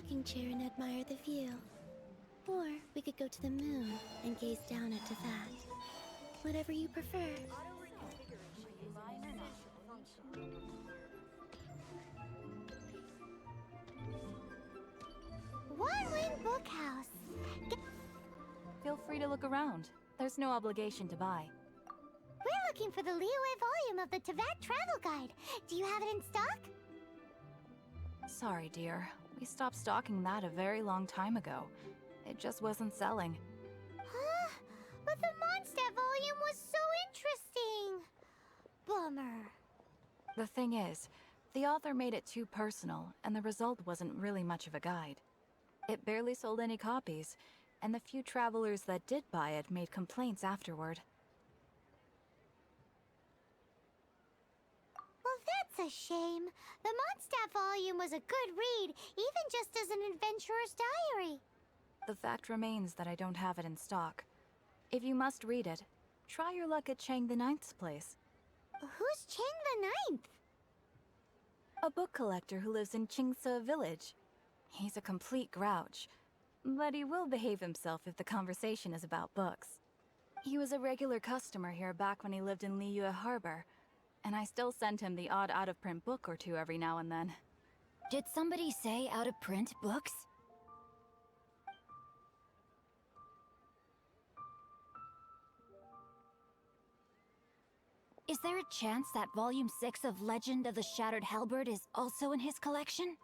rocking chair and admire the view. Or we could go to the moon and gaze down at Teyvat. Whatever you prefer. One Wing Bookhouse. Feel free to look around. There's no obligation to buy. We're looking for the Liyue volume of the Teyvat Travel Guide. Do you have it in stock? Sorry, dear. We stopped stocking that a very long time ago. It just wasn't selling. Huh? But the Mondstadt volume was so interesting. Bummer. The thing is, the author made it too personal, and the result wasn't really much of a guide. It barely sold any copies, and the few travelers that did buy it made complaints afterward. Well, that's a shame. The Mondstadt volume was a good read, even just as an adventurer's diary. The fact remains that I don't have it in stock. If you must read it, try your luck at Chang the Ninth's place. Who's Chang the Ninth? A book collector who lives in Qingse village. He's a complete grouch, but he will behave himself if the conversation is about books. He was a regular customer here back when he lived in Liyue Harbor, and I still send him the odd out-of-print book or two every now and then. Did somebody say out-of-print books? Is there a chance that Volume 6 of Legend of the Shattered Halberd is also in his collection?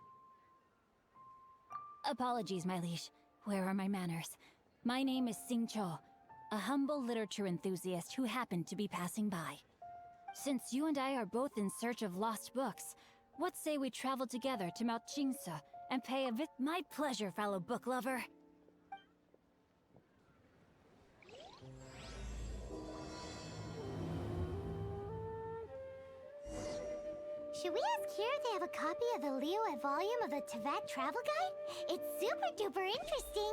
Apologies, my liege. Where are my manners? My name is Sing Cho, a humble literature enthusiast who happened to be passing by. Since you and I are both in search of lost books, what say we travel together to Mount Qingse and pay a visit? My pleasure, fellow book lover. Should we ask here if they have a copy of the Liyue volume of the Teyvat Travel Guide? It's super duper interesting.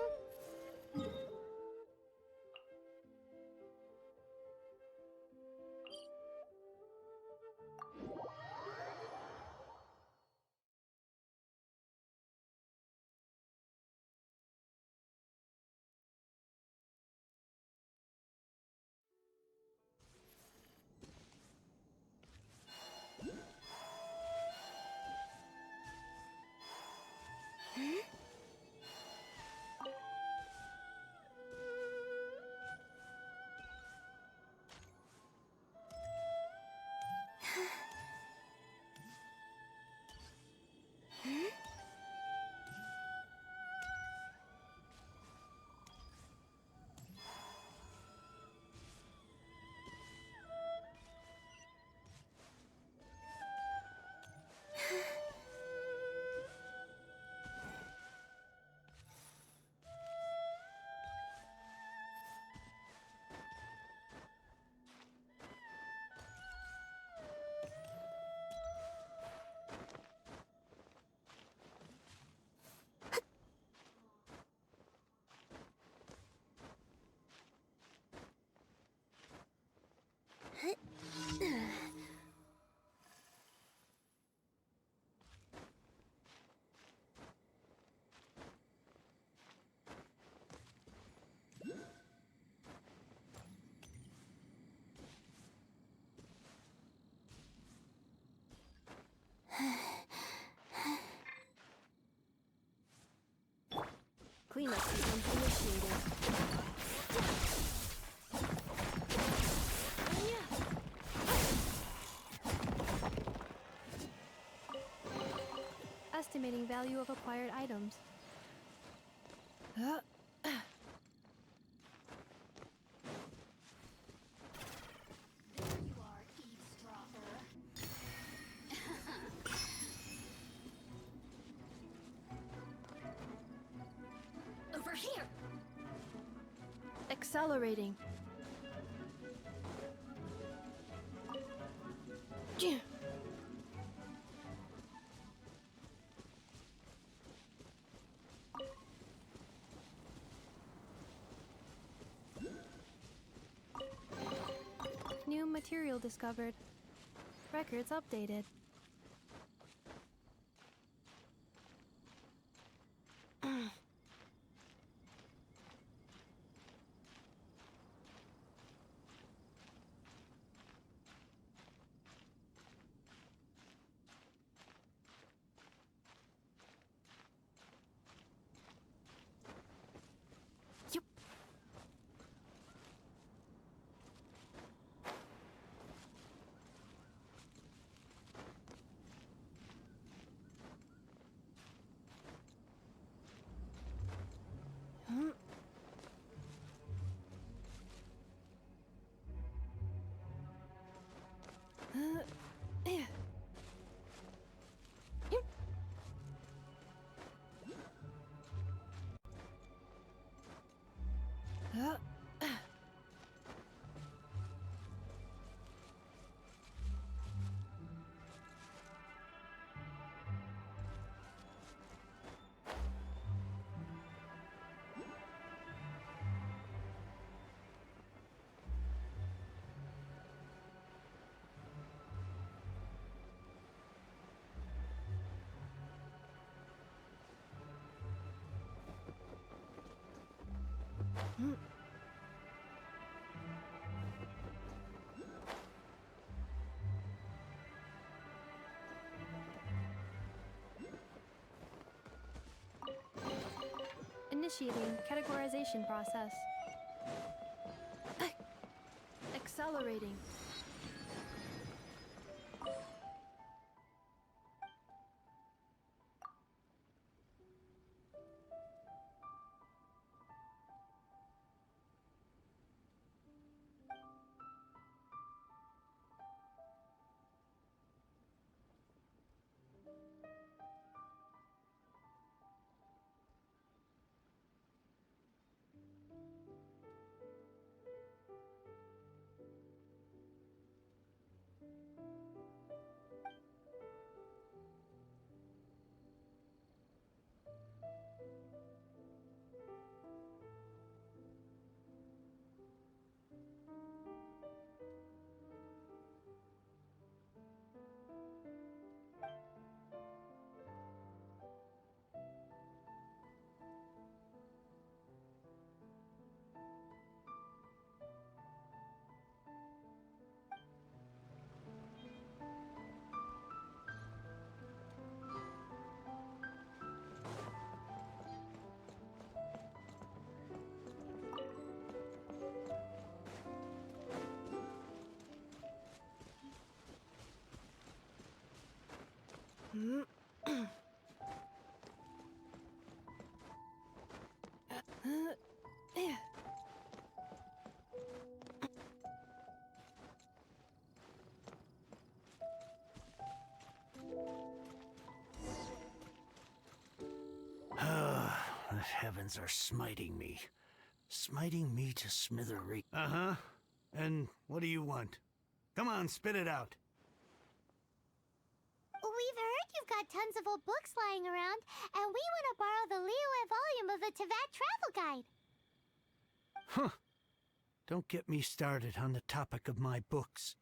Cleanup sequence initiated. Estimating value of acquired items. Over here! Accelerating. New material discovered. Records updated. Initiating categorization process. Accelerating. The heavens are smiting me. Smiting me to smithereens. Uh-huh. And what do you want? Come on, spit it out. We've heard you've got tons of old books lying around, and we want to borrow the Liyue volume of the Teyvat Travel Guide. Huh. Don't get me started on the topic of my books.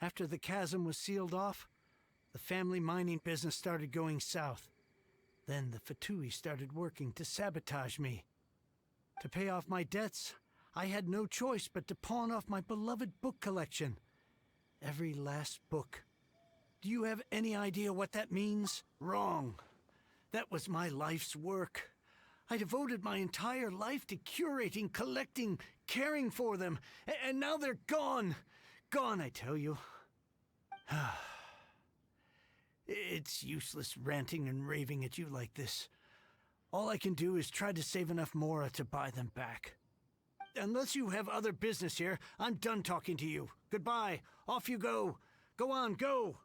After the chasm was sealed off, the family mining business started going south. Then the Fatui started working to sabotage me. To pay off my debts, I had no choice but to pawn off my beloved book collection. Every last book. Do you have any idea what that means? Wrong. That was my life's work. I devoted my entire life to curating, collecting, caring for them, and now they're gone. Gone, I tell you. It's useless ranting and raving at you like this. All I can do is try to save enough Mora to buy them back. Unless you have other business here, I'm done talking to you. Goodbye. Off you go. Go on, go!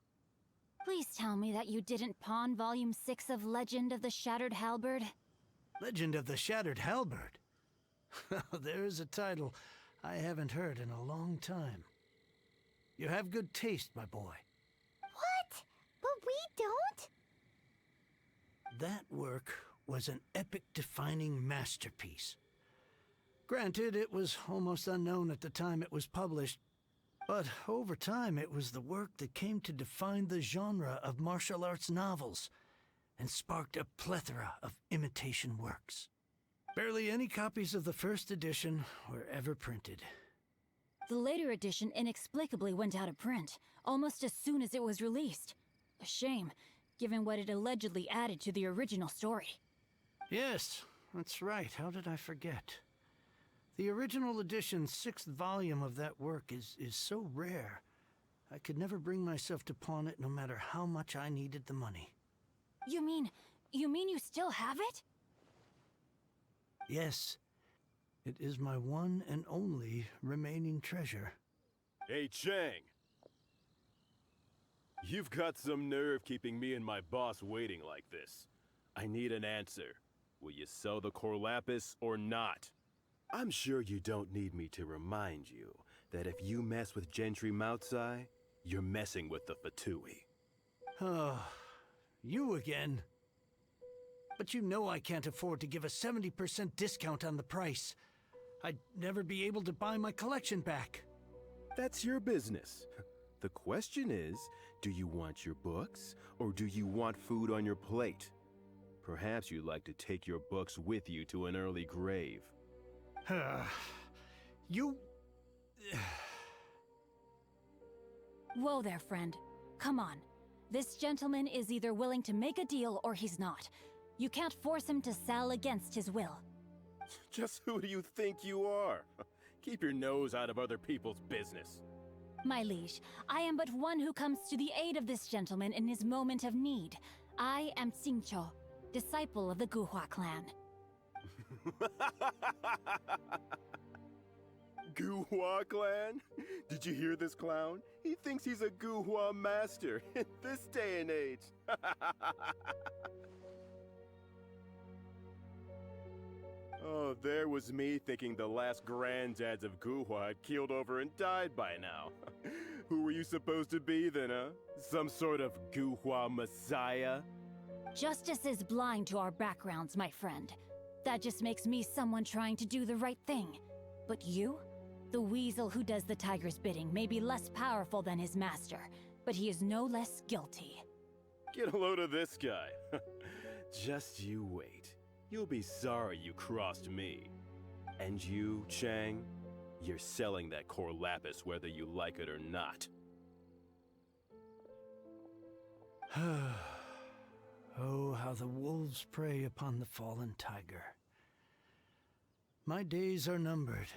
Please tell me that you didn't pawn Volume 6 of Legend of the Shattered Halberd. Legend of the Shattered Halberd? There's a title I haven't heard in a long time. You have good taste, my boy. What? But we don't? That work was an epic-defining masterpiece. Granted, it was almost unknown at the time it was published, but over time it was the work that came to define the genre of martial arts novels and sparked a plethora of imitation works. Barely any copies of the first edition were ever printed. The later edition inexplicably went out of print, almost as soon as it was released. A shame, given what it allegedly added to the original story. Yes, that's right. How did I forget? The original edition's 6th volume of that work is so rare, I could never bring myself to pawn it no matter how much I needed the money. You mean you still have it? Yes, it is my one and only remaining treasure. Hey, Chang! You've got some nerve keeping me and my boss waiting like this. I need an answer. Will you sell the core lapis or not? I'm sure you don't need me to remind you that if you mess with Gentry Moutsai, you're messing with the Fatui. Oh, you again. But you know I can't afford to give a 70% discount on the price. I'd never be able to buy my collection back. That's your business. The question is, do you want your books, or do you want food on your plate? Perhaps you'd like to take your books with you to an early grave. You... Whoa there, friend. Come on. This gentleman is either willing to make a deal or he's not. You can't force him to sell against his will. Just who do you think you are? Keep your nose out of other people's business. My liege, I am but one who comes to the aid of this gentleman in his moment of need. I am Xingqiu, disciple of the Guhua clan. Guhua clan? Did you hear this clown? He thinks he's a Guhua master in this day and age. Oh, there was me thinking the last granddads of Guhua had keeled over and died by now. Who were you supposed to be then, huh? Some sort of Guhua messiah? Justice is blind to our backgrounds, my friend. That just makes me someone trying to do the right thing. But you? The weasel who does the tiger's bidding may be less powerful than his master, but he is no less guilty. Get a load of this guy. Just you wait. You'll be sorry you crossed me. And you, Chang, you're selling that core lapis whether you like it or not. Oh, how the wolves prey upon the fallen tiger. My days are numbered.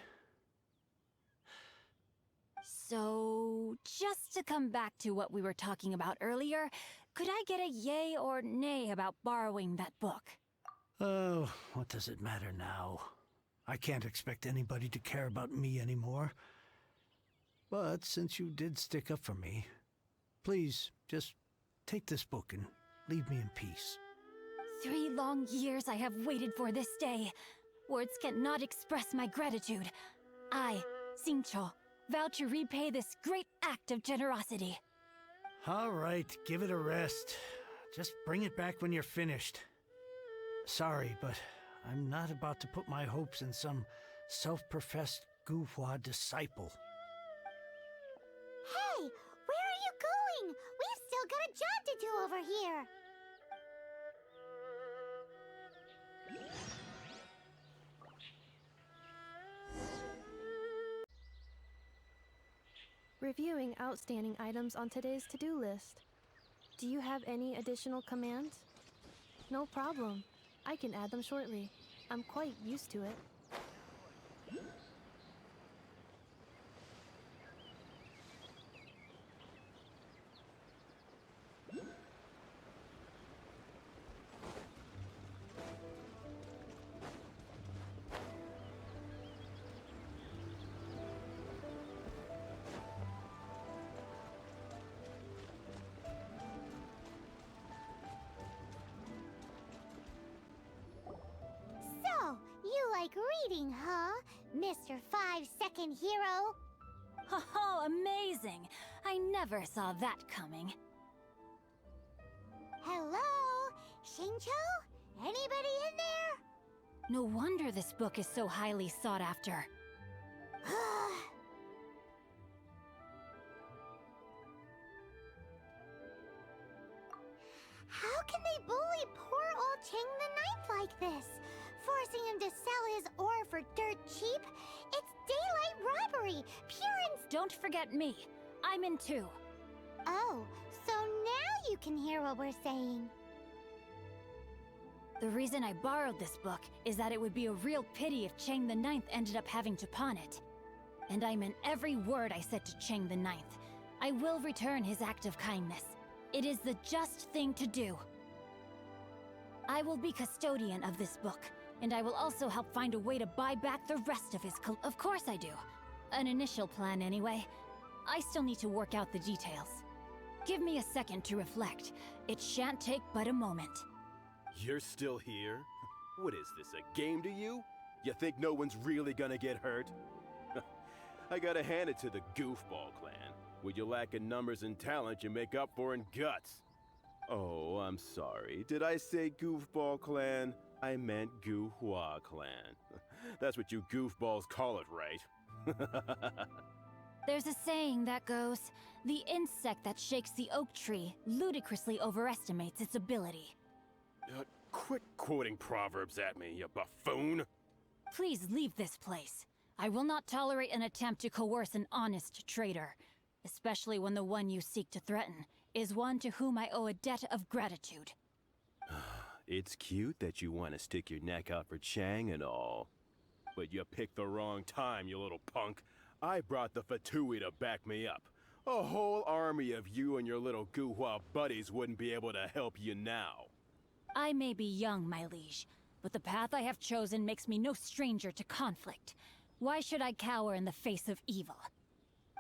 So, just to come back to what we were talking about earlier, could I get a yay or nay about borrowing that book? Oh, what does it matter now? I can't expect anybody to care about me anymore. But since you did stick up for me, please, just take this book and leave me in peace. 3 long years I have waited for this day. Words cannot express my gratitude. I, Xingqiu, vow to repay this great act of generosity. All right, give it a rest. Just bring it back when you're finished. Sorry, but I'm not about to put my hopes in some self-professed Guhua disciple. Hey, where are you going? We've still got a job to do over here. Reviewing outstanding items on today's to-do list. Do you have any additional commands? No problem. I can add them shortly. I'm quite used to it. So, you like reading, huh, Mr. 5-second hero? Oh, amazing! I never saw that coming. Hello? Xingqiu? Anybody in there? No wonder this book is so highly sought after. How can they bully poor old Chang the Ninth like this? Forcing him to sell his ore for dirt cheap? It's daylight robbery, pure and... Don't forget me. I'm in too. Oh, so now you can hear what we're saying. The reason I borrowed this book is that it would be a real pity if Chang the Ninth ended up having to pawn it. And I meant every word I said to Chang the Ninth. I will return his act of kindness. It is the just thing to do. I will be custodian of this book, and I will also help find a way to buy back the rest of his Of course I do. An initial plan anyway. I still need to work out the details. Give me a second to reflect. It shan't take but a moment. You're still here? What is this, a game to you? You think no one's really gonna get hurt? I gotta hand it to the Goofball clan. What you lack in numbers and talent, you make up for in guts. Oh, I'm sorry. Did I say Goofball clan? I meant Goohua clan. That's what you goofballs call it, right? There's a saying that goes, the insect that shakes the oak tree ludicrously overestimates its ability. Quit quoting proverbs at me, you buffoon! Please leave this place. I will not tolerate an attempt to coerce an honest trader, especially when the one you seek to threaten is one to whom I owe a debt of gratitude. It's cute that you want to stick your neck out for Chang and all. But you picked the wrong time, you little punk. I brought the Fatui to back me up. A whole army of you and your little Guhua buddies wouldn't be able to help you now. I may be young, my liege, but the path I have chosen makes me no stranger to conflict. Why should I cower in the face of evil?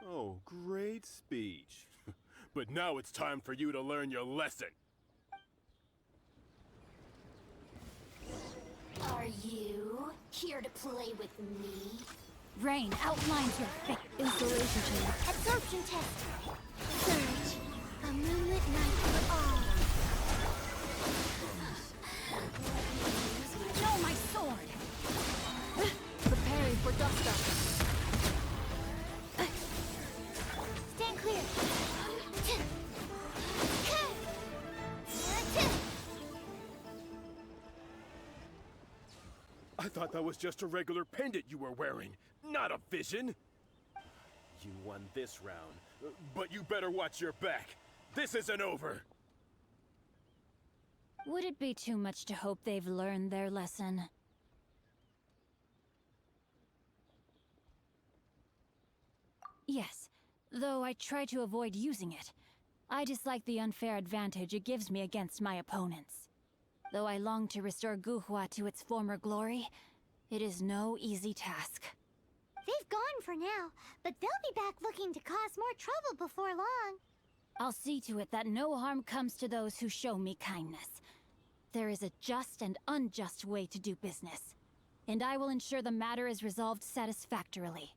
Oh, great speech. But now it's time for you to learn your lesson. Are you here to play with me? Rain outlines your fate. Installation chamber. Absorption test. Search a moonlit night for all. No, my sword! Preparing for dust up. Stand clear. I thought that was just a regular pendant you were wearing, not a vision. You won this round, but you better watch your back. This isn't over. Would it be too much to hope they've learned their lesson? Yes, though I try to avoid using it. I dislike the unfair advantage it gives me against my opponents. Though I long to restore Guhua to its former glory, it is no easy task. They've gone for now, but they'll be back looking to cause more trouble before long. I'll see to it that no harm comes to those who show me kindness. There is a just and unjust way to do business, and I will ensure the matter is resolved satisfactorily.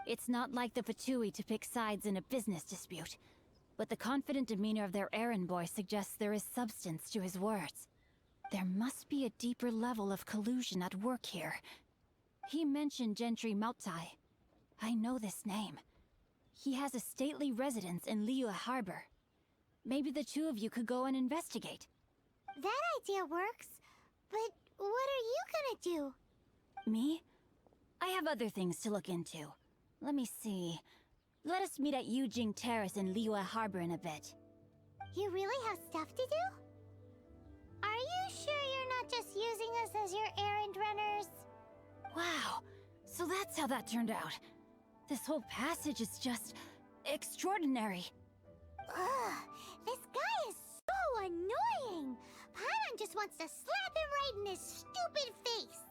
It's not like the Fatui to pick sides in a business dispute, but the confident demeanor of their errand boy suggests there is substance to his words. There must be a deeper level of collusion at work here. He mentioned Gentry Mautai. I know this name. He has a stately residence in Liyue Harbor. Maybe the two of you could go and investigate. That idea works, but what are you gonna do? Me? I have other things to look into. Let me see. Let us meet at Yujing Terrace in Liyue Harbor in a bit. You really have stuff to do? Are you sure you're not just using us as your errand runners? Wow, so that's how that turned out. This whole passage is just extraordinary. Ugh, this guy is so annoying! Paimon just wants to slap him right in his stupid face.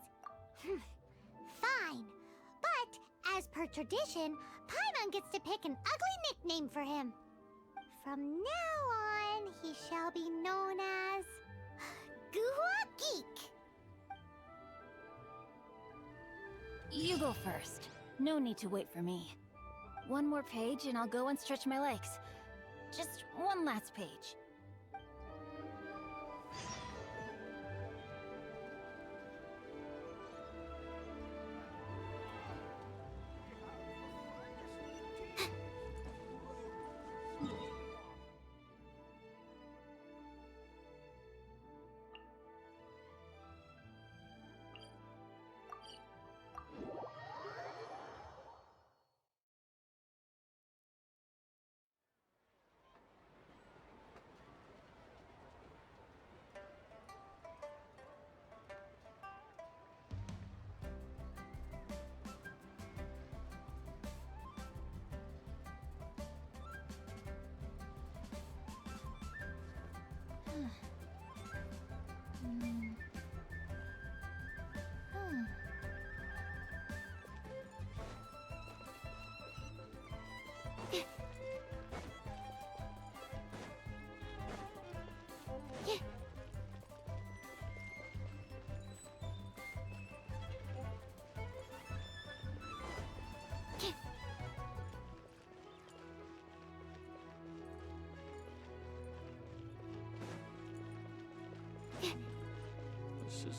Fine, but as per tradition, Paimon gets to pick an ugly nickname for him. From now on, he shall be known as Guhua Geek. You go first. No need to wait for me. One more page and I'll go and stretch my legs. Just one last page.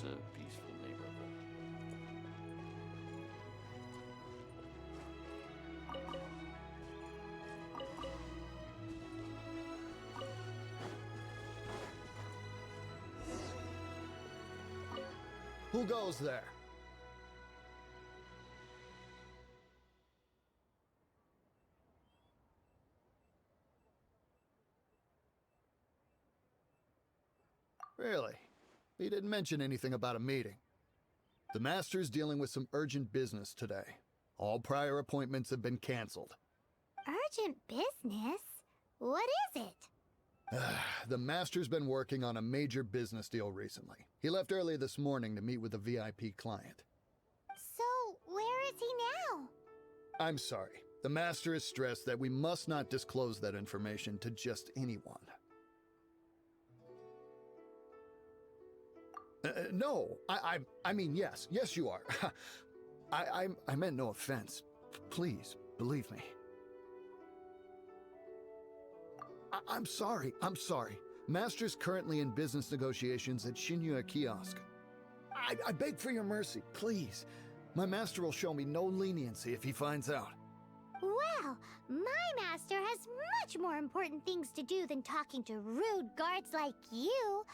was a peaceful neighborhood. Who goes there? Really? He didn't mention anything about a meeting. The Master's dealing with some urgent business today. All prior appointments have been canceled. Urgent business? What is it? The Master's been working on a major business deal recently. He left early this morning to meet with a VIP client. So, where is he now? I'm sorry. The Master is stressed that we must not disclose that information to just anyone. No, I mean, yes. Yes, you are. I meant no offense. Please, believe me. I'm sorry. Master's currently in business negotiations at Shinya Kiosk. I beg for your mercy, please. My master will show me no leniency if he finds out. Well, my master has much more important things to do than talking to rude guards like you.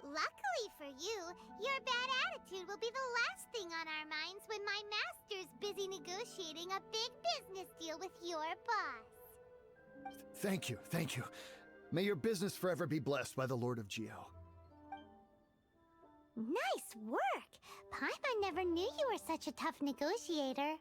Luckily for you, your bad attitude will be the last thing on our minds when my master's busy negotiating a big business deal with your boss. Thank you. May your business forever be blessed by the Lord of Geo. Nice work! Paimon never knew you were such a tough negotiator.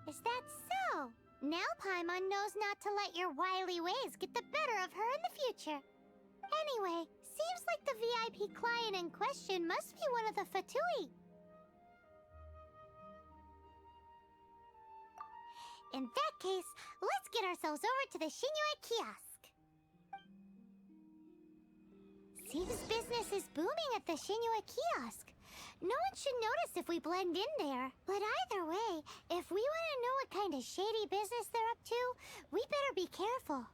Is that so? Now Paimon knows not to let your wily ways get the better of her in the future. Anyway, seems like the VIP client in question must be one of the Fatui. In that case, let's get ourselves over to the Shinya Kiosk. Seems business is booming at the Shinya Kiosk. No one should notice if we blend in there. But either way, if we want to know what kind of shady business they're up to, we better be careful.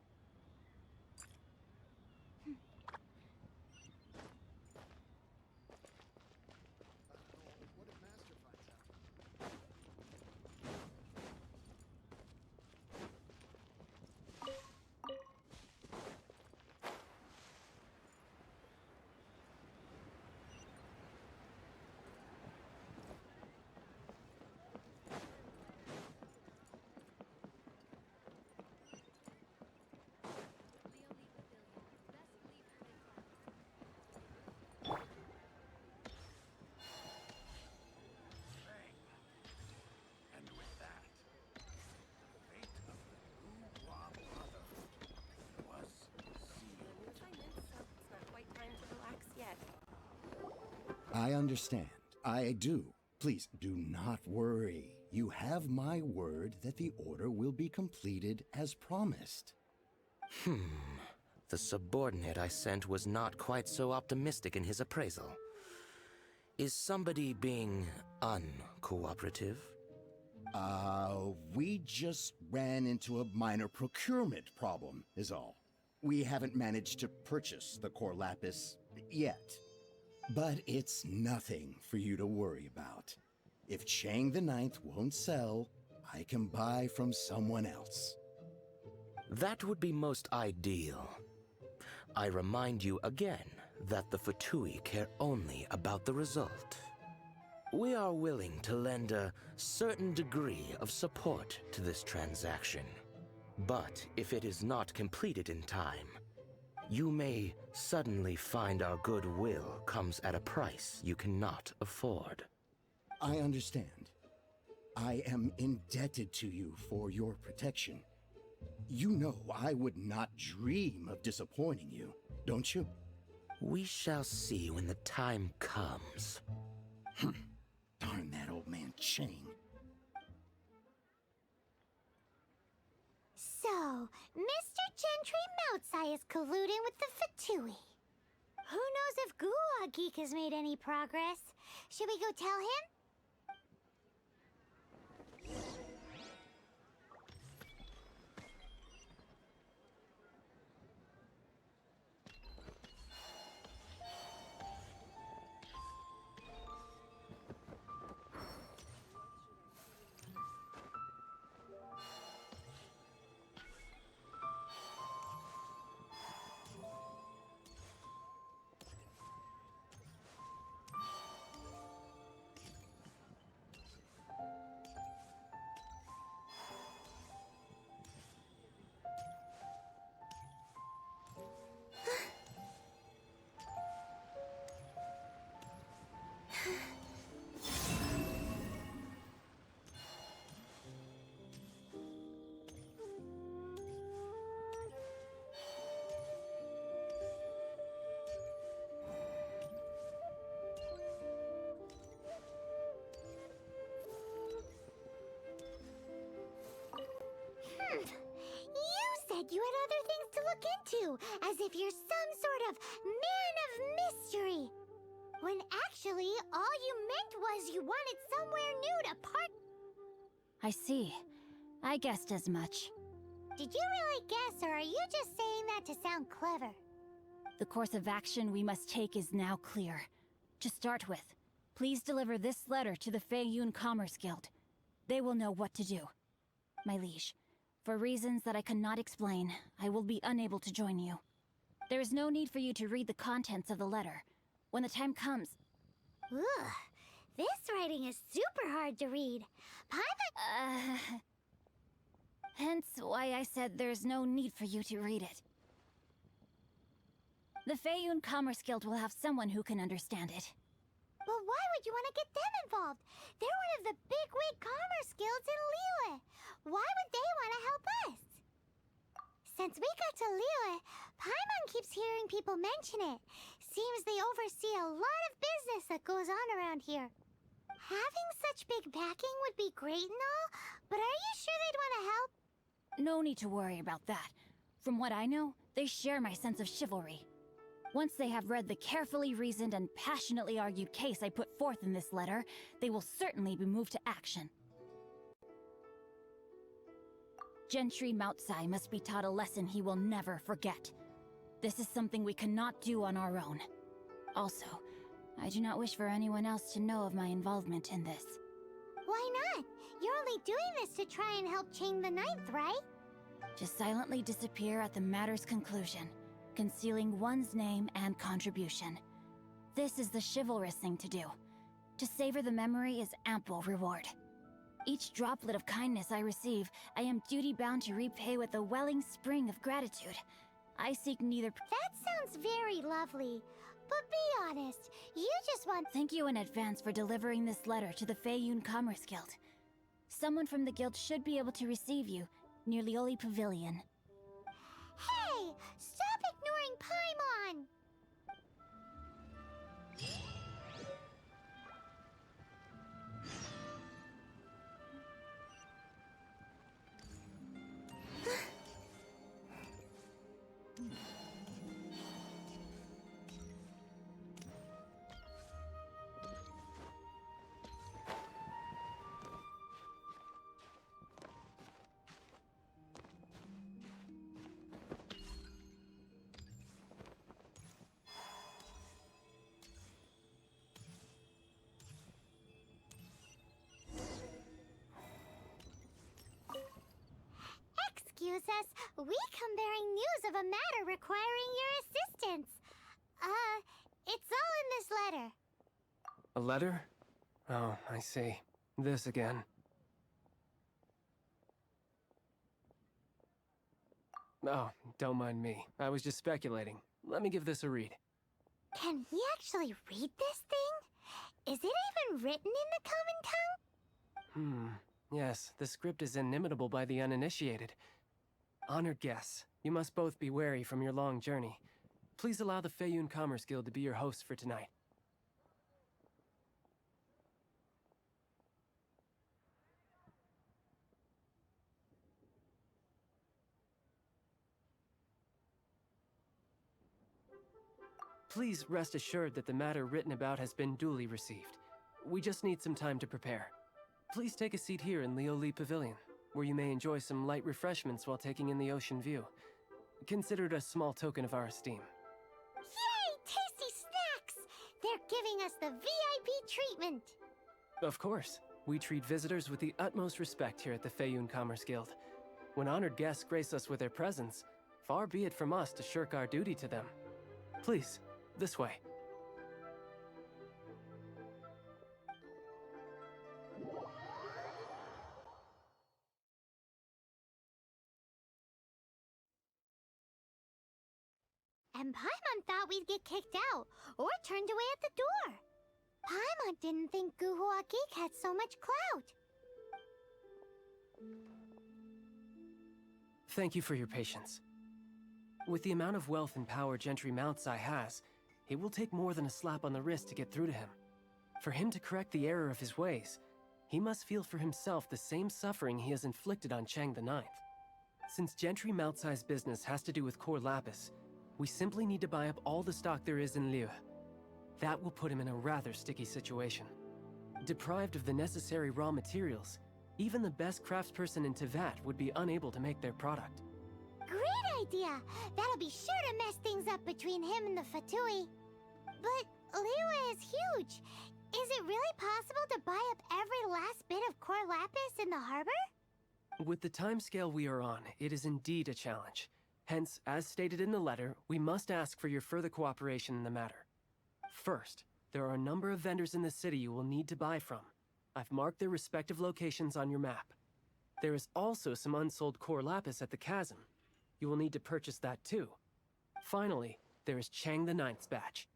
I understand. I do. Please, do not worry. You have my word that the order will be completed as promised. The subordinate I sent was not quite so optimistic in his appraisal. Is somebody being uncooperative? We just ran into a minor procurement problem, is all. We haven't managed to purchase the core lapis yet. But it's nothing for you to worry about. If Chang the Ninth won't sell, I can buy from someone else. That would be most ideal. I remind you again that the Fatui care only about the result. We are willing to lend a certain degree of support to this transaction. But if it is not completed in time, you may suddenly find our goodwill comes at a price you cannot afford. I understand. I am indebted to you for your protection. You know I would not dream of disappointing you, don't you? We shall see when the time comes. Darn that old man Chang. So, Mr. Gentry Moutsai is colluding with the Fatui. Who knows if Gua Geek has made any progress? Should we go tell him? into, as if you're some sort of man of mystery. When actually, all you meant was you wanted somewhere new to park. I see. I guessed as much. Did you really guess, or are you just saying that to sound clever? The course of action we must take is now clear. To start with, please deliver this letter to the Feiyun Commerce Guild. They will know what to do. My liege, for reasons that I cannot explain, I will be unable to join you. There is no need for you to read the contents of the letter. When the time comes... Ugh, this writing is super hard to read. Hence why I said there's no need for you to read it. The Feiyun Commerce Guild will have someone who can understand it. But why would you want to get them involved? They're one of the bigwig commerce guilds in Liyue. Why would they want to help us? Since we got to Liyue, Paimon keeps hearing people mention it. Seems they oversee a lot of business that goes on around here. Having such big backing would be great and all, but are you sure they'd want to help? No need to worry about that. From what I know, they share my sense of chivalry. Once they have read the carefully reasoned and passionately argued case I put forth in this letter, they will certainly be moved to action. Gentry Moutsai must be taught a lesson he will never forget. This is something we cannot do on our own. Also, I do not wish for anyone else to know of my involvement in this. Why not? You're only doing this to try and help Chang the Ninth, right? To silently disappear at the matter's conclusion, concealing one's name and contribution. This is the chivalrous thing to do. To savor the memory is ample reward. Each droplet of kindness I receive, I am duty-bound to repay with a welling spring of gratitude. I seek neither... That sounds very lovely. But be honest, you just want... Thank you in advance for delivering this letter to the Feiyun Commerce Guild. Someone from the guild should be able to receive you near Lioli Pavilion. Hey! Stop ignoring Paimon! Excuse us, we come bearing news of a matter requiring your assistance. It's all in this letter. A letter? Oh, I see. This again. Oh, don't mind me. I was just speculating. Let me give this a read. Can we actually read this thing? Is it even written in the common tongue? Yes, the script is inimitable by the uninitiated. Honored guests, you must both be wary from your long journey. Please allow the Feiyun Commerce Guild to be your hosts for tonight. Please rest assured that the matter written about has been duly received. We just need some time to prepare. Please take a seat here in Lioli Pavilion, where you may enjoy some light refreshments while taking in the ocean view. Consider it a small token of our esteem. Yay! Tasty snacks! They're giving us the VIP treatment! Of course. We treat visitors with the utmost respect here at the Feiyun Commerce Guild. When honored guests grace us with their presence, far be it from us to shirk our duty to them. Please, this way. And Paimon thought we'd get kicked out, or turned away at the door. Paimon didn't think Guhua Geek had so much clout. Thank you for your patience. With the amount of wealth and power Gentry Moutsai has, it will take more than a slap on the wrist to get through to him. For him to correct the error of his ways, he must feel for himself the same suffering he has inflicted on Chang the Ninth. Since Gentry Mount-Size business has to do with core lapis, we simply need to buy up all the stock there is in Liu. That will put him in a rather sticky situation. Deprived of the necessary raw materials, even the best craftsperson in Tevat would be unable to make their product. Great idea! That'll be sure to mess things up between him and the Fatui. But Liu is huge. Is it really possible to buy up every last bit of core lapis in the harbor? With the timescale we are on, it is indeed a challenge. Hence, as stated in the letter, we must ask for your further cooperation in the matter. First, there are a number of vendors in the city you will need to buy from. I've marked their respective locations on your map. There is also some unsold core lapis at the chasm. You will need to purchase that too. Finally, there is Chang the Ninth's batch.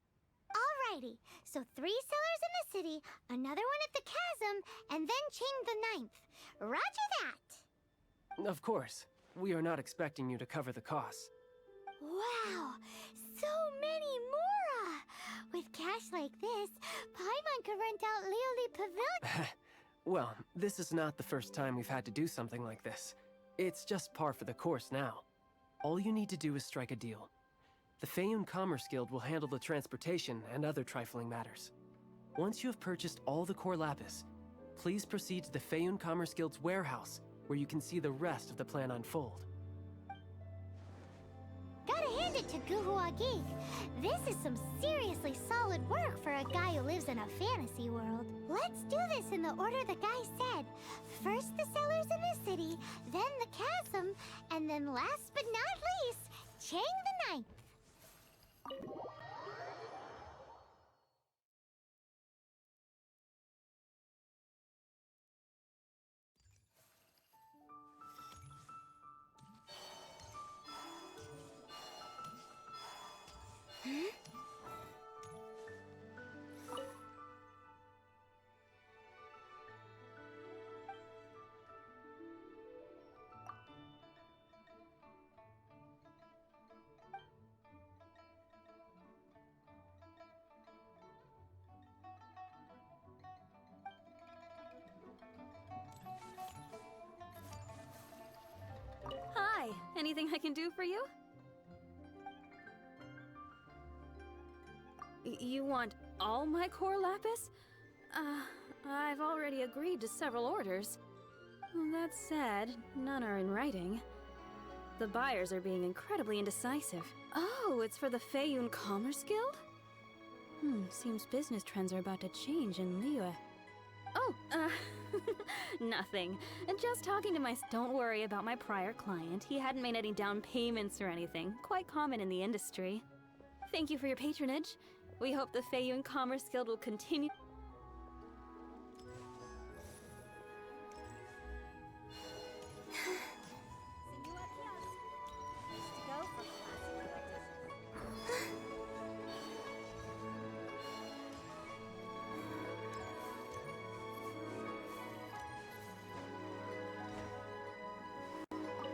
Alrighty, so 3 sellers in the city, another one at the chasm, and then Chang the Ninth. Roger that! Of course, we are not expecting you to cover the costs. Wow, so many Mora! With cash like this, Paimon could rent out Lioli Pavilion. Well, this is not the first time we've had to do something like this. It's just par for the course now. All you need to do is strike a deal. The Feiyun Commerce Guild will handle the transportation and other trifling matters. Once you have purchased all the core lapis, please proceed to the Feiyun Commerce Guild's warehouse, where you can see the rest of the plan unfold. Gotta hand it to Guhuagik. This is some seriously solid work for a guy who lives in a fantasy world. Let's do this in the order the guy said. First the sellers in the city, then the chasm, and then last but not least, Chang the Ninth. Hi, anything I can do for you? You want all my core lapis? I've already agreed to several orders. That said, none are in writing. The buyers are being incredibly indecisive. Oh, it's for the Feiyun Commerce Guild? Seems business trends are about to change in Liyue. Oh, nothing. Just talking to my... Don't worry about my prior client. He hadn't made any down payments or anything. Quite common in the industry. Thank you for your patronage. We hope the Feiyun Commerce Guild will continue...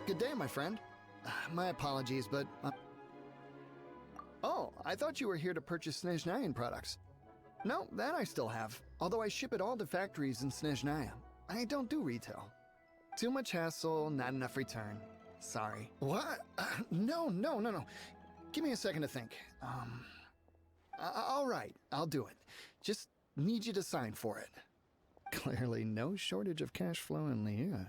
Good day, my friend. My apologies, but... Oh, I thought you were here to purchase Snezhnayan products. No, that I still have. Although I ship it all to factories in Snezhnaya. I don't do retail. Too much hassle, not enough return. Sorry. What? No. Give me a second to think. All right, I'll do it. Just need you to sign for it. Clearly no shortage of cash flow in Liyue.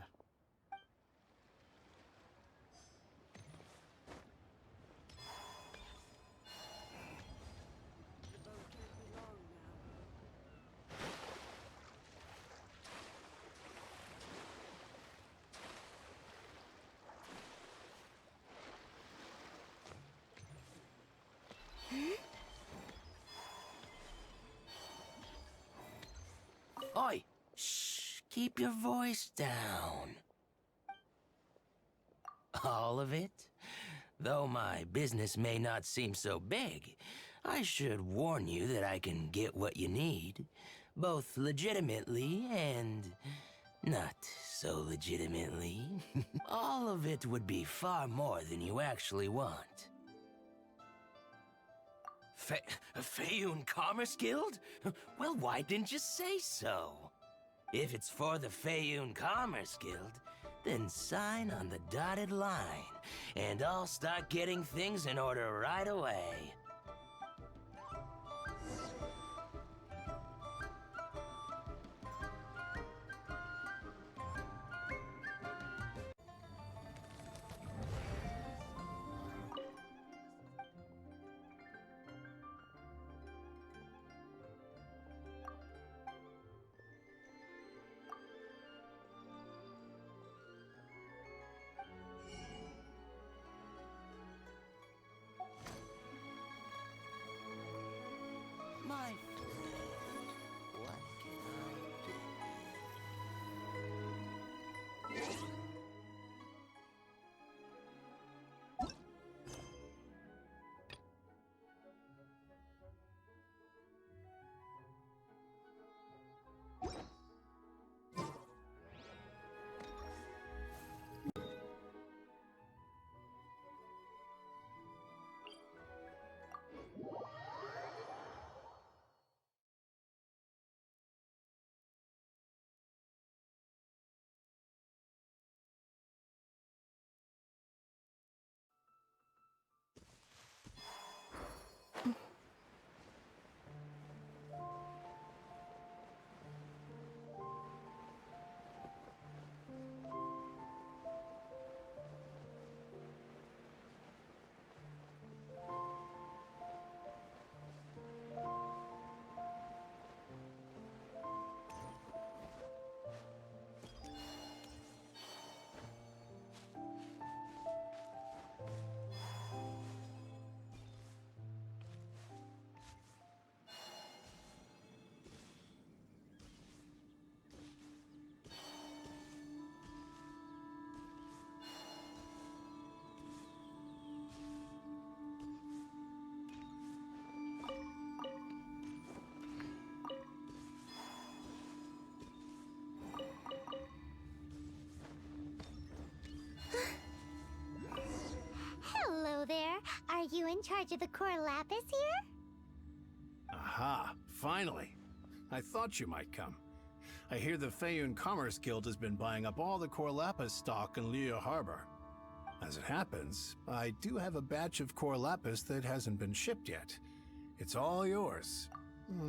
Oi! Shh! Keep your voice down. All of it? Though my business may not seem so big, I should warn you that I can get what you need, both legitimately and not so legitimately. All of it would be far more than you actually want. Feiyun Commerce Guild? Well, why didn't you say so? If it's for the Feiyun Commerce Guild, then sign on the dotted line, and I'll start getting things in order right away. My friend, what can I do? Hello there. Are you in charge of the core lapis here? Aha, finally. I thought you might come. I hear the Feiyun Commerce Guild has been buying up all the core lapis stock in Liu Harbor. As it happens, I do have a batch of core lapis that hasn't been shipped yet. It's all yours.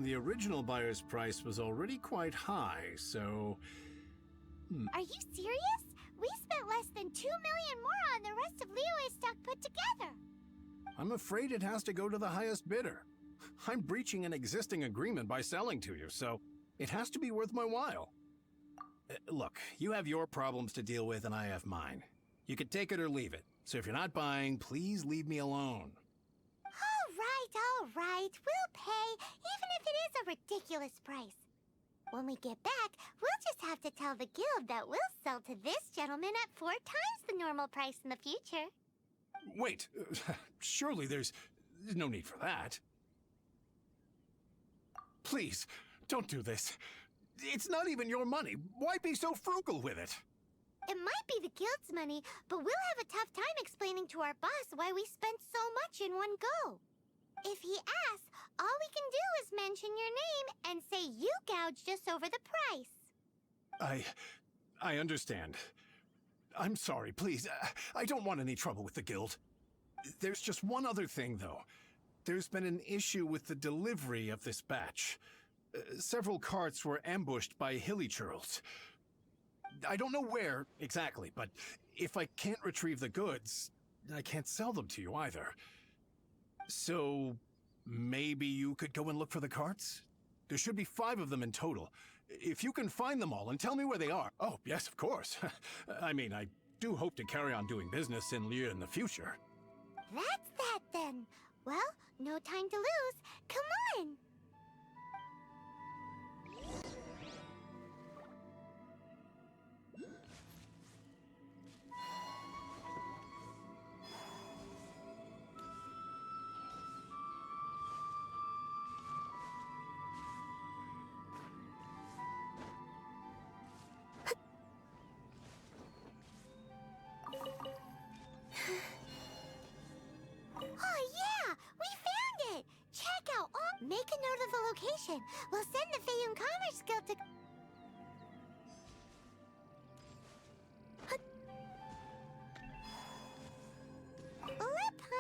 The original buyer's price was already quite high, so... Are you serious? We spent less than 2 million more on the rest of Liyue's stock put together. I'm afraid it has to go to the highest bidder. I'm breaching an existing agreement by selling to you, so it has to be worth my while. Look, you have your problems to deal with and I have mine. You can take it or leave it, so if you're not buying, please leave me alone. All right. We'll pay, even if it is a ridiculous price. When we get back, we'll just have to tell the guild that we'll sell to this gentleman at 4 times the normal price in the future. Wait, surely there's no need for that. Please, don't do this. It's not even your money. Why be so frugal with it? It might be the guild's money, but we'll have a tough time explaining to our boss why we spent so much in one go. If he asks, all we can do is mention your name and say you gouged us over the price. I understand. I'm sorry, please. I don't want any trouble with the guild. There's just one other thing, though. There's been an issue with the delivery of this batch. Several carts were ambushed by hilly churls. I don't know where exactly, but if I can't retrieve the goods, I can't sell them to you either. So, maybe you could go and look for the carts? There should be 5 of them in total. If you can find them all and tell me where they are. Oh, yes, of course. I mean, I do hope to carry on doing business in Liu in the future. That's that then. Well, no time to lose. Come on! Make a note of the location. We'll send the Feiyun Commerce Guild to...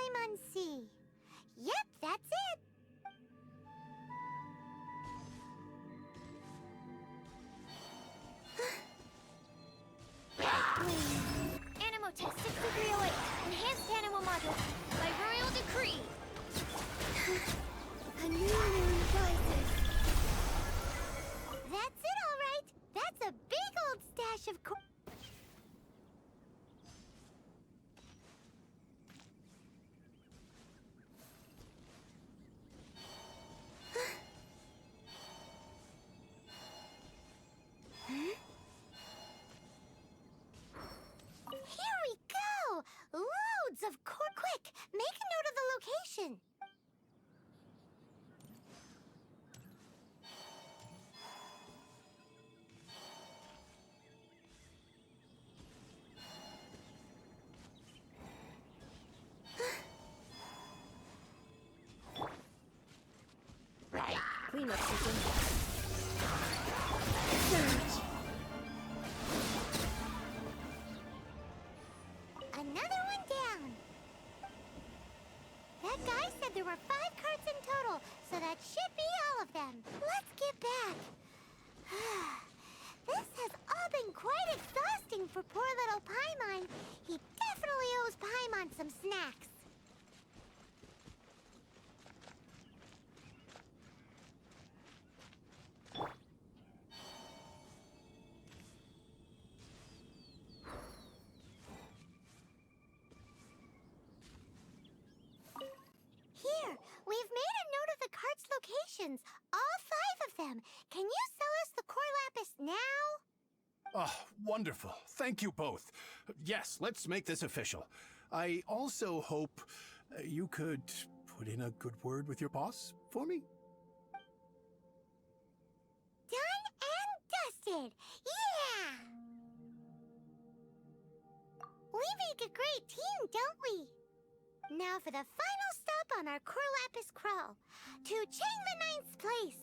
Paimon Sea. Yep, that's it. Animo Test 6308, Enhanced Animo Module, by Royal Decree. A new moon rises. That's it, all right. That's a big old stash of Here we go! Loads of quick! Make a note of the location. Cleanup sequence. Surge. Another one down. That guy said there were 5 carts in total, so that should be all of them. Let's get back. This has all been quite exhausting for poor little Paimon. He definitely owes Paimon some snacks. Here, we've made a note of the cart's locations. All 5 of them. Can you sell us the core lapis now? Oh, wonderful. Thank you both. Yes, let's make this official. I also hope you could put in a good word with your boss for me. Done and dusted. Yeah! We make a great team, don't we? Now for the final stop on our core lapis crawl. To Chang the Ninth's place.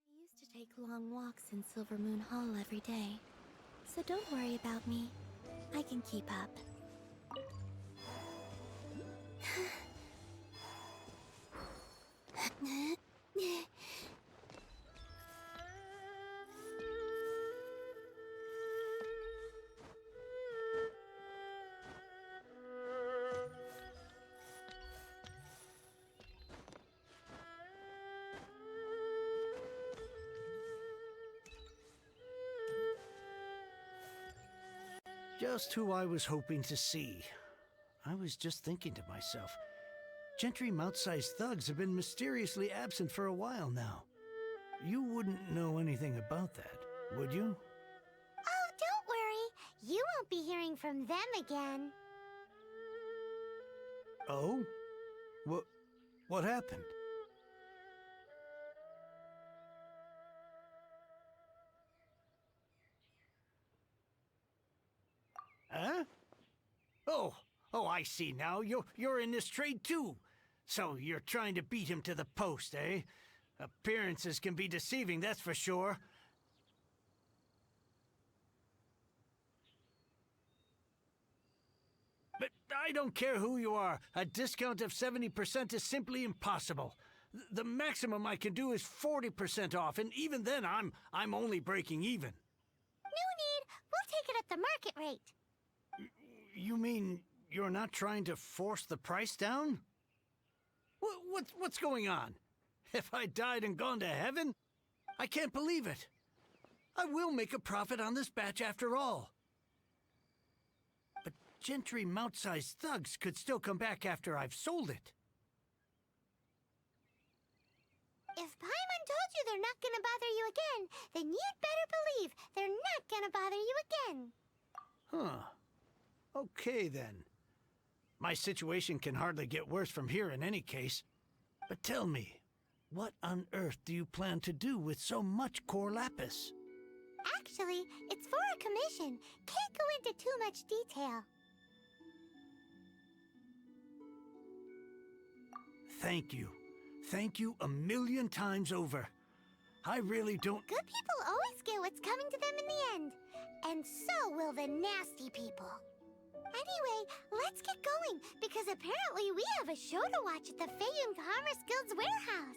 I used to take long walks in Silver Moon Hall every day, so don't worry about me. I can keep up. Just who I was hoping to see. I was just thinking to myself, gentry mouth-sized thugs have been mysteriously absent for a while now. You wouldn't know anything about that, would you? Oh, don't worry. You won't be hearing from them again. Oh? What happened? Huh? Oh, I see now. You're in this trade too. So you're trying to beat him to the post, eh? Appearances can be deceiving, that's for sure. But I don't care who you are. A discount of 70% is simply impossible. The maximum I can do is 40% off, and even then I'm only breaking even. No need. We'll take it at the market rate. You mean you're not trying to force the price down? What's going on? Have I died and gone to heaven? I can't believe it. I will make a profit on this batch after all. But gentry mouth-sized thugs could still come back after I've sold it. If Paimon told you they're not gonna bother you again, then you'd better believe they're not gonna bother you again. Huh. Okay, then. My situation can hardly get worse from here in any case. But tell me, What on earth do you plan to do with so much core lapis? Actually, it's for a commission. Can't go into too much detail. Thank you. Thank you a million times over. I really don't... Good people always get what's coming to them in the end. And so will the nasty people. Anyway, let's get going, because apparently we have a show to watch at the Feiyun Commerce Guild's warehouse.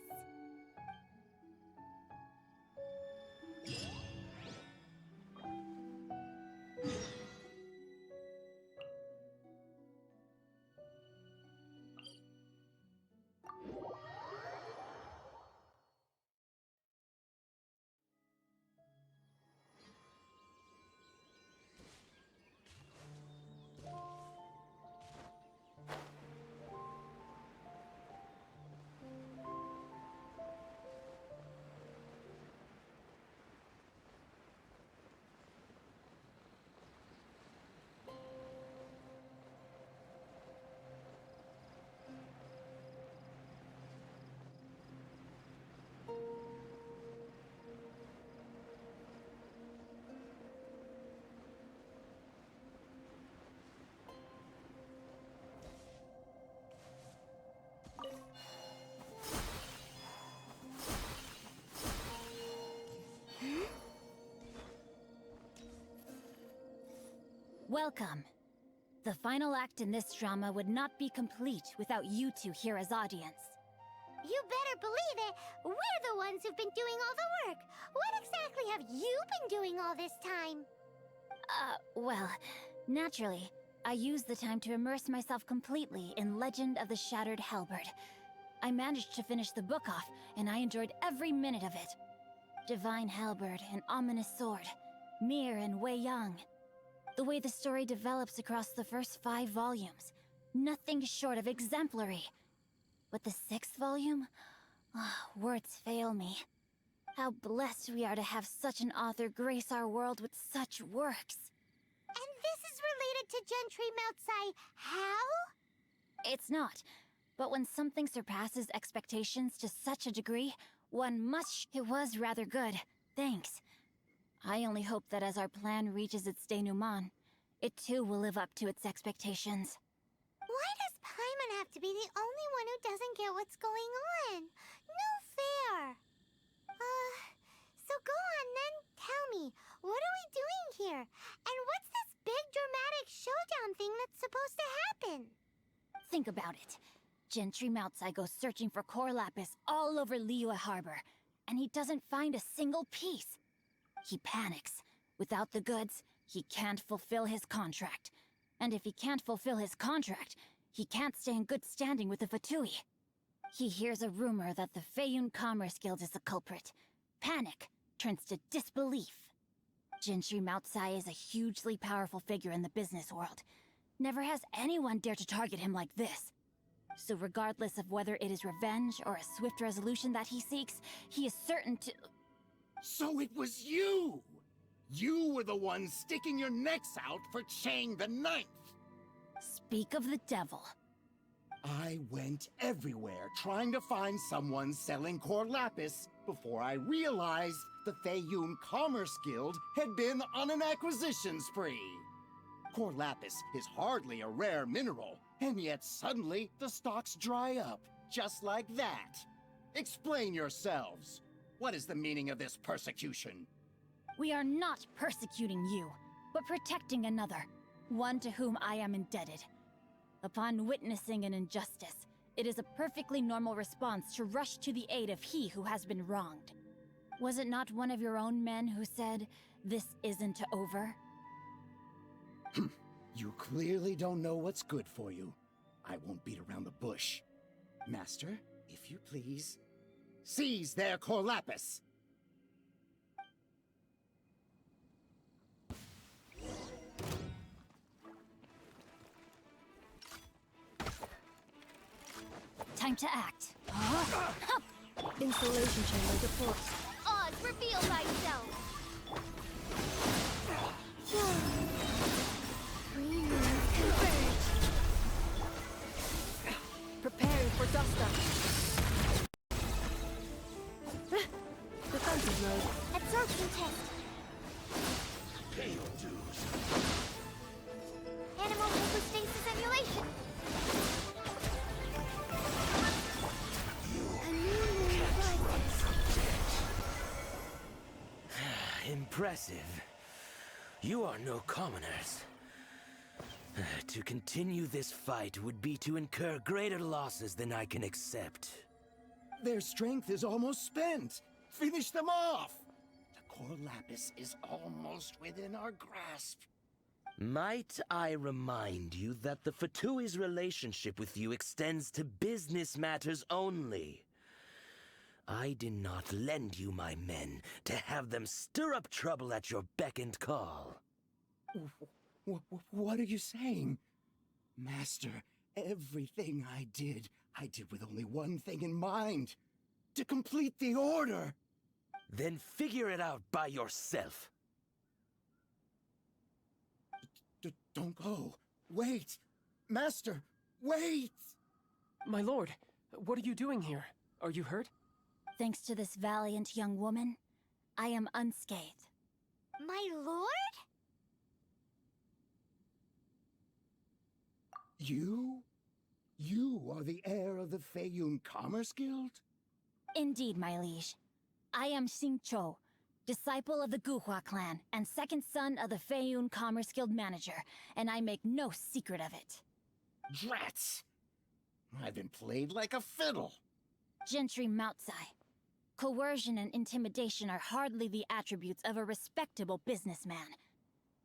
Welcome. The final act in this drama would not be complete without you two here as audience. You better believe it. We're the ones who've been doing all the work. What exactly have you been doing all this time? Well, naturally, I used the time to immerse myself completely in Legend of the Shattered Halberd. I managed to finish the book off, and I enjoyed every minute of it. Divine Halberd, an ominous sword, Mir and Wei Yang. The way the story develops across the first 5 volumes, nothing short of exemplary. But the 6th volume? Words fail me. How blessed we are to have such an author grace our world with such works. And this is related to Gentry Moutsai how? It's not. But when something surpasses expectations to such a degree, one must... It was rather good. Thanks. I only hope that as our plan reaches its denouement, it too will live up to its expectations. Why does Paimon have to be the only one who doesn't get what's going on? No fair. So go on then, tell me, what are we doing here? And what's this big dramatic showdown thing that's supposed to happen? Think about it. Gentry Moutsai goes searching for core lapis all over Liyue Harbor, and he doesn't find a single piece. He panics. Without the goods, he can't fulfill his contract. And if he can't fulfill his contract, he can't stay in good standing with the Fatui. He hears a rumor that the Feiyun Commerce Guild is the culprit. Panic turns to disbelief. Gentry Moutsai is a hugely powerful figure in the business world. Never has anyone dared to target him like this. So regardless of whether it is revenge or a swift resolution that he seeks, he is certain to... So it was you! You were the one sticking your necks out for Chang the Ninth! Speak of the devil. I went everywhere trying to find someone selling core lapis before I realized the Feiyun Commerce Guild had been on an acquisition spree. Core lapis is hardly a rare mineral, and yet suddenly the stocks dry up, just like that. Explain yourselves. What is the meaning of this persecution? We are not persecuting you, but protecting another, one to whom I am indebted. Upon witnessing an injustice, it is a perfectly normal response to rush to the aid of he who has been wronged. Was it not one of your own men who said, "This isn't over"? You clearly don't know what's good for you. I won't beat around the bush. Master, if you please, seize their core lapis! Time to act. Installation chamber deployed. Oz, reveal thyself! Preparing for dust up. impressive. You are no commoners. To continue this fight would be to incur greater losses than I can accept. Their strength is almost spent. Finish them off! The core lapis is almost within our grasp. Might I remind you that the Fatui's relationship with you extends to business matters only? I did not lend you my men to have them stir up trouble at your beck and call. What are you saying? Master, everything I did with only one thing in mind. To complete the order. Then figure it out by yourself. Don't go. Wait. Master, wait! My lord, what are you doing here? Are you hurt? Thanks to this valiant young woman, I am unscathed. My lord? You? You are the heir of the Feiyun Commerce Guild? Indeed, my liege. I am Sing Cho, disciple of the Guhua clan and second son of the Feiyun Commerce Guild manager, and I make no secret of it. Drats! I've been played like a fiddle. Gentry Moutsai. Coercion and intimidation are hardly the attributes of a respectable businessman.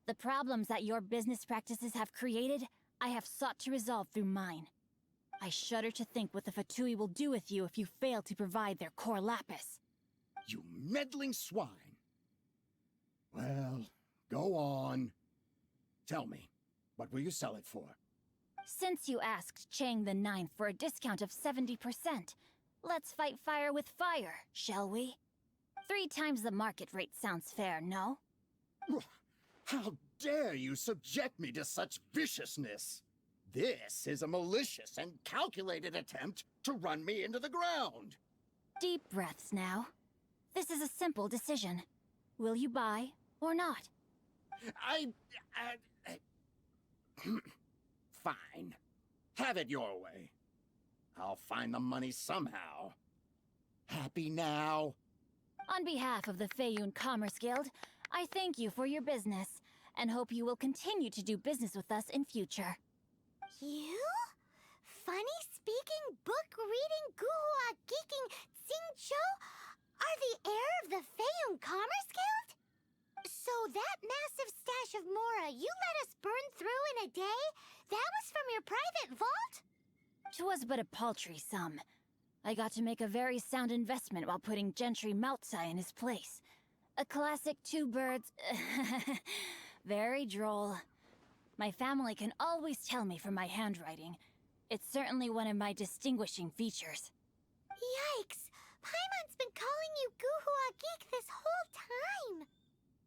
The problems that your business practices have created, I have sought to resolve through mine. I shudder to think what the Fatui will do with you if you fail to provide their core lapis. You meddling swine. Well, go on. Tell me, what will you sell it for? Since you asked Chang the Ninth for a discount of 70%, let's fight fire with fire, shall we? 3 times the market rate sounds fair, no? How dare you subject me to such viciousness? This is a malicious and calculated attempt to run me into the ground. Deep breaths now. This is a simple decision. Will you buy or not? Fine. Have it your way. I'll find the money somehow. Happy now? On behalf of the Feiyun Commerce Guild, I thank you for your business, and hope you will continue to do business with us in future. You? Funny-speaking, book-reading, guhua geeking Sing Cho are the heir of the Feiyun Commerce Guild? So that massive stash of Mora you let us burn through in a day, that was from your private vault? 'Twas but a paltry sum. I got to make a very sound investment while putting Gentry Moutsai in his place. A classic 2 birds... very droll. My family can always tell me from my handwriting. It's certainly one of my distinguishing features. Yikes! Paimon's been calling you Guhua Geek this whole time!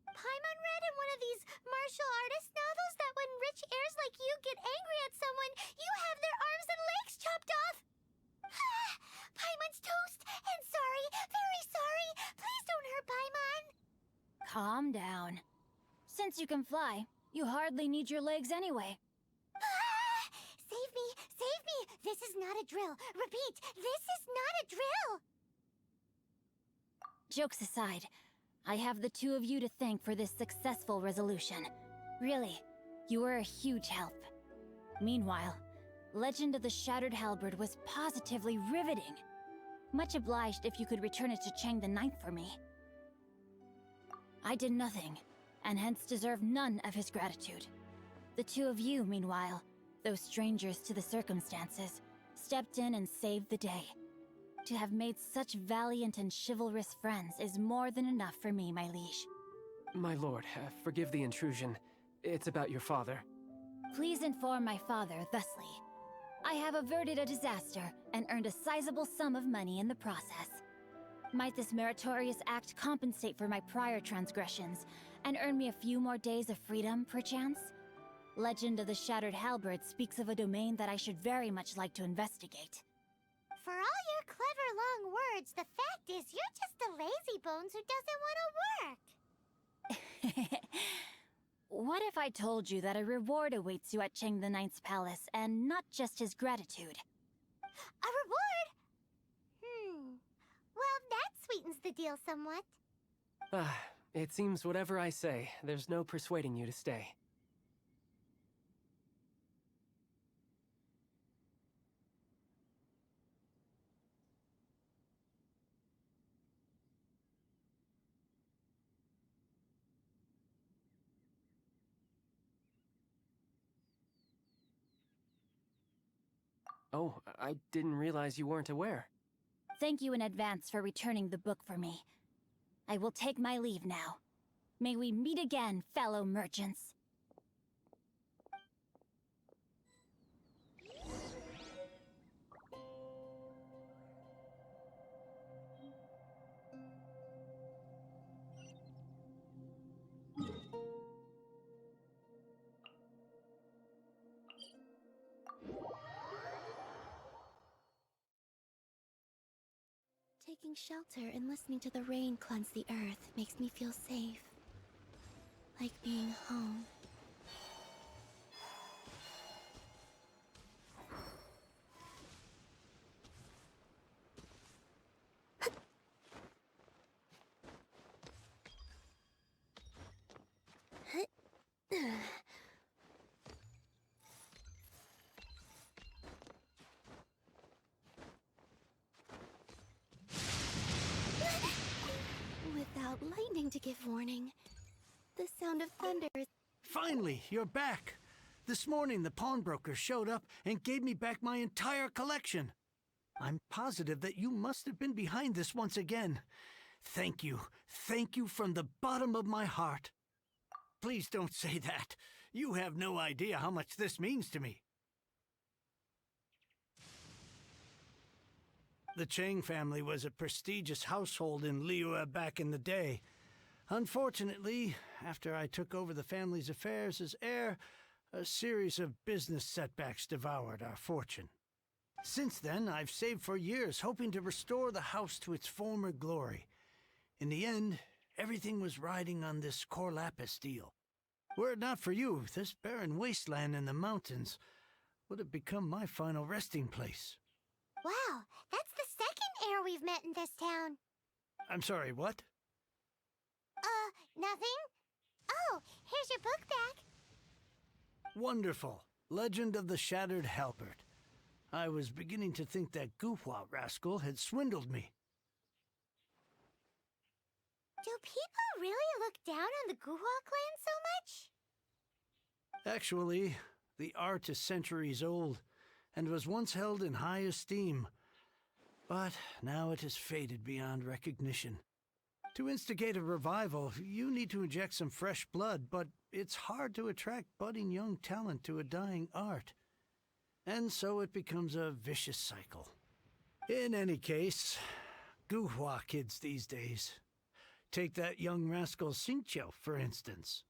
Paimon read in one of these martial artist novels that when rich heirs like you get angry at someone, you have their arms and legs chopped off! Paimon's toast! And sorry, very sorry! Please don't hurt Paimon! Calm down. Since you can fly, you hardly need your legs anyway. Save me! Save me! This is not a drill! Repeat, this is not a drill! Jokes aside, I have the 2 of you to thank for this successful resolution. Really, you were a huge help. Meanwhile, Legend of the Shattered Halberd was positively riveting. Much obliged if you could return it to Chang the Ninth for me. I did nothing, and hence deserve none of his gratitude. The 2 of you, meanwhile, though strangers to the circumstances, stepped in and saved the day. To have made such valiant and chivalrous friends is more than enough for me, my liege. My lord, forgive the intrusion. It's about your father. Please inform my father thusly. I have averted a disaster and earned a sizable sum of money in the process. Might this meritorious act compensate for my prior transgressions and earn me a few more days of freedom, perchance? Legend of the Shattered Halberd speaks of a domain that I should very much like to investigate. For all your clever long words, the fact is you're just a lazy bones who doesn't want to work. What if I told you that a reward awaits you at Chang the Ninth's palace, and not just his gratitude? A reward? Well, that sweetens the deal somewhat. It seems whatever I say, there's no persuading you to stay. Oh, I didn't realize you weren't aware. Thank you in advance for returning the book for me. I will take my leave now. May we meet again, fellow merchants. Taking shelter and listening to the rain cleanse the earth makes me feel safe. Like being home. Without lightning to give warning. The sound of thunder is... Finally, you're back! This morning, the pawnbroker showed up and gave me back my entire collection. I'm positive that you must have been behind this once again. Thank you. Thank you from the bottom of my heart. Please don't say that. You have no idea how much this means to me. The Chang family was a prestigious household in Liyue back in the day. Unfortunately, after I took over the family's affairs as heir, a series of business setbacks devoured our fortune. Since then, I've saved for years, hoping to restore the house to its former glory. In the end, everything was riding on this Corlapis deal. Were it not for you, this barren wasteland in the mountains would have become my final resting place. Wow, that's the second heir we've met in this town. I'm sorry, what? Nothing? Oh, here's your book back. Wonderful. Legend of the Shattered Halberd. I was beginning to think that Guhua rascal had swindled me. Do people really look down on the Guhua clan so much? Actually, the art is centuries old, and was once held in high esteem. But now it has faded beyond recognition. To instigate a revival, you need to inject some fresh blood, but it's hard to attract budding young talent to a dying art. And so it becomes a vicious cycle. In any case, Guhua kids these days. Take that young rascal Sing Cyu, for instance.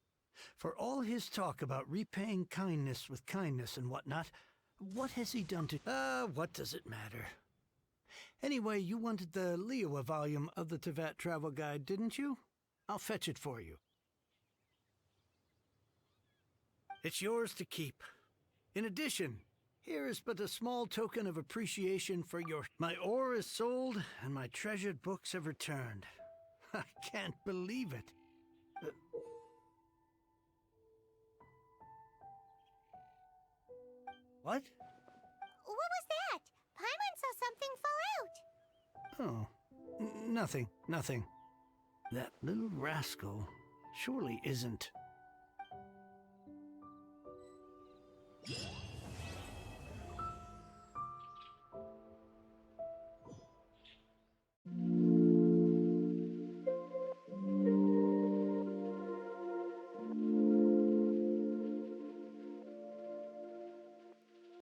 For all his talk about repaying kindness with kindness and whatnot, what has he done to... what does it matter? Anyway, you wanted the Liyue volume of the Teyvat travel guide, didn't you? I'll fetch it for you. It's yours to keep. In addition, here is but a small token of appreciation for your... My ore is sold, and my treasured books have returned. I can't believe it. What? What was that? Paimon saw something fall out. Oh, nothing. That little rascal surely isn't...